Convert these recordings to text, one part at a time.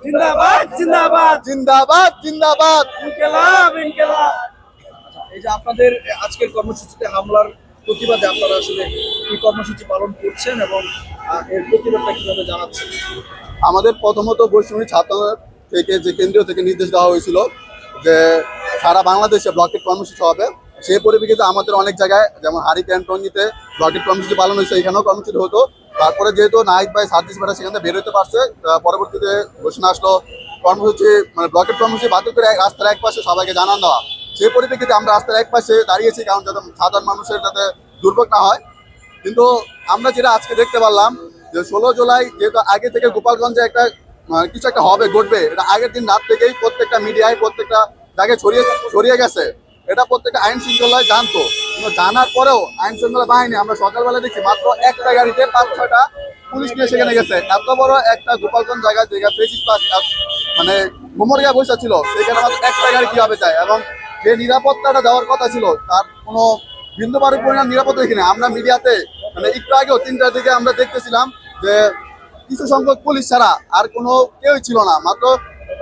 জিন্দাবাদ জিন্দাবাদ জিন্দাবাদ জিন্দাবাদ। ইনকিলাব ইনকিলাব। এই যে আপনাদের আজকের কর্মসূচিতে হামলার প্রতিবাদে আপনারা আসলে কি কর্মসূচি পালন করছেন এবং এর প্রতিবাদটা কিভাবে জানাচ্ছেন? আমাদের প্রথমত বৈষম্য ছাত্র থেকে যে কেন্দ্রীয় থেকে নির্দেশ দেওয়া হয়েছিল যে সারা বাংলাদেশে ব্লকেট কর্মসূচি হবে। সেই পরিপ্রেক্ষিতে আমাদের অনেক জায়গায় যেমন হারিকেন টঙ্গিতে ব্লকেট কর্মসূচি পালন হয়েছে, এখানেও কর্মসূচি হতো। তারপরে যেহেতু নাইট বাই সার্ভিস বেড়া সেখান থেকে বের হতে পারছে, পরবর্তীতে ঘোষণা আসলো কর্মসূচি মানে ব্লকেট কর্মসূচি বাতিল করে রাস্তার এক পাশে সবাইকে জানান দেওয়া। সেই পরিপ্রেক্ষিতে আমরা রাস্তার এক পাশে দাঁড়িয়েছি, কারণ যাতে সাধারণ মানুষের যাতে দুর্ভোগ না হয়। কিন্তু আমরা যেটা আজকে দেখতে পারলাম যে 16 জুলাই যেহেতু আগে থেকে গোপালগঞ্জে একটা কিছু একটা হবে ঘটবে, এটা আগের দিন রাত থেকেই প্রত্যেকটা মিডিয়ায় প্রত্যেকটা জায়গায় ছড়িয়ে গেছে। এটা প্রত্যেকটা আইন শৃঙ্খলায় জানতো, কিন্তু জানার পরেও আইন শৃঙ্খলা বাহিনী আমরা সকালবেলা দেখছি মাত্র একটা গাড়িতে 5-6টা পুলিশ নিয়ে সেখানে গেছে। এত বড় একটা গোপালগঞ্জ জায়গায় মানে গুমরিয়া বসা ছিল, সেখানে আমাদের একটা গাড়ি কিভাবে যায়? এবং যে নিরাপত্তাটা দেওয়ার কথা ছিল তার কোনো বিন্দুমাত্র পরিমাণ নিরাপত্তা এখানে আমরা মিডিয়াতে মানে একটু আগেও 3টার দিকে আমরা দেখতেছিলাম যে কিছু সংখ্যক পুলিশ ছাড়া আর কোনো কেউই ছিল না, মাত্র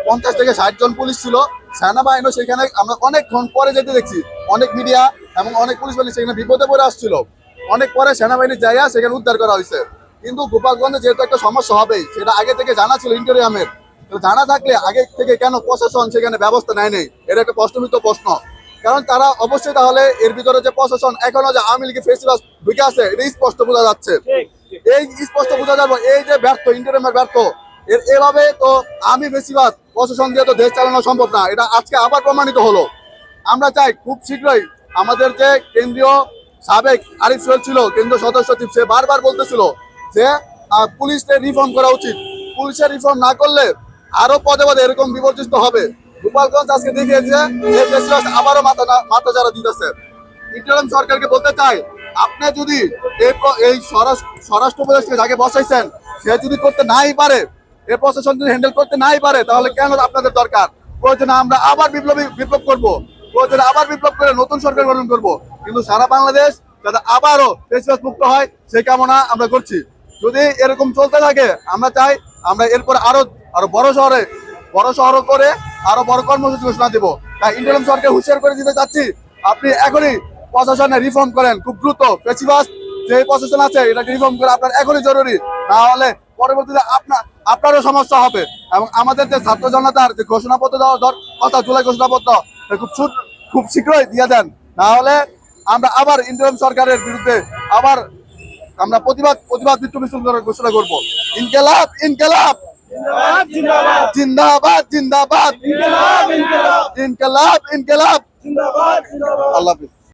50 থেকে 60 জন পুলিশ ছিল। সেনাবাহিনী সেখানে আমরা অনেকক্ষণ পরে যেতে দেখছি, অনেক মিডিয়া এবং অনেক পুলিশ বাহিনী সেখানে বিপদে পড়ে আসছিল। অনেক পরে সেনাবাহিনীর জায়গা সেখানে উদ্ধার করা হয়েছে। কিন্তু গোপালগঞ্জে যেহেতু একটা সমস্যা হবেই, সেটা আগে থেকে জানা ছিল ইন্টেরিয়ামের, তো জানা থাকলে আগে থেকে কেন প্রশাসন সেখানে ব্যবস্থা নেয় নেই? এটা একটা প্রশ্নবিদ্ধ প্রশ্ন। কারণ তারা অবশ্যই তাহলে এর ভিতরে যে প্রশাসন এখনো যে আওয়ামী লীগের ফেসিবাস ঢুকে আছে এটা স্পষ্ট বোঝা যাচ্ছে। এই স্পষ্ট বোঝা যাবে এই যে ব্যর্থ ইন্টারিয়ামের ব্যর্থ এভাবে তো আমি বেশিরভাগ প্রশাসন দিয়ে তো দেশ চালানো সম্ভব না, এটা আজকে আবার প্রমাণিত হলো। আমরা চাই খুব শীঘ্রই আমাদের যে কেন্দ্রীয় সাবেক আরিফ সোহেল ছিল কেন্দ্রীয় সদস্য সচিব, সে বারবার বলতেছিল যে পুলিশকে রিফর্ম করা উচিত। পুলিশের রিফর্ম না করলে আরো পদে পদে এরকম বিপর্যস্ত হবে। গোপালগঞ্জ আজকে দেখিয়েছে এই ফেসিবাস আবারও মাথা যারা দিতেছে। ইন্টারিম সরকারকে বলতে চাই, আপনি যদি এই স্বরাষ্ট্র উপদেষ্টা যাকে বসাইছেন সে যদি করতে নাই পারে, এই প্রশাসন যদি হ্যান্ডেল করতে নাই পারে, তাহলে কেন আপনাদের দরকার? প্রয়োজনে আমরা আবার বিপ্লব করবো, প্রয়োজনে আবার বিপ্লব করে নতুন সরকার গঠন করবো। কিন্তু সারা বাংলাদেশ যাতে আবারও ফেসিবাস মুক্ত হয় সেই কামনা আমরা করছি। যদি এরকম চলতে থাকে আমরা চাই আমরা এরপর আরো বড় শহর করে আরো বড় কর্মসূচি ঘোষণা দিব। তাই ইন্টারিম সরকার হুঁশিয়ার করে দিতে চাচ্ছি, আপনি এখনই প্রশাসনে রিফর্ম করেন খুব দ্রুত। ফেসিবাস যে প্রশাসন আছে এটাকে রিফর্ম করে আপনার এখনই জরুরি, না হলে পরবর্তীতে আপনারও সমস্যা হবে। এবং আমাদের যে ছাত্র জনতার যে ঘোষণাপত্র দেওয়ার কথা, জুলাই ঘোষণাপত্র খুব শীঘ্রই দিয়ে দেন, না হলে আমরা আবার ইন্টারিম সরকারের বিরুদ্ধে আবার আমরা প্রতিবাদ বিক্ষোভ মিছিল ঘোষণা করবো। ইনকিলাব ইনকিলাব জিন্দাবাদ জিন্দাবাদ জিন্দাবাদ ইনকিলাব ইনকিলাব ইনকিলাব ইনকিলাব। জিন্দাবাদ জিন্দাবাদ। আল্লাহ হাফিজ।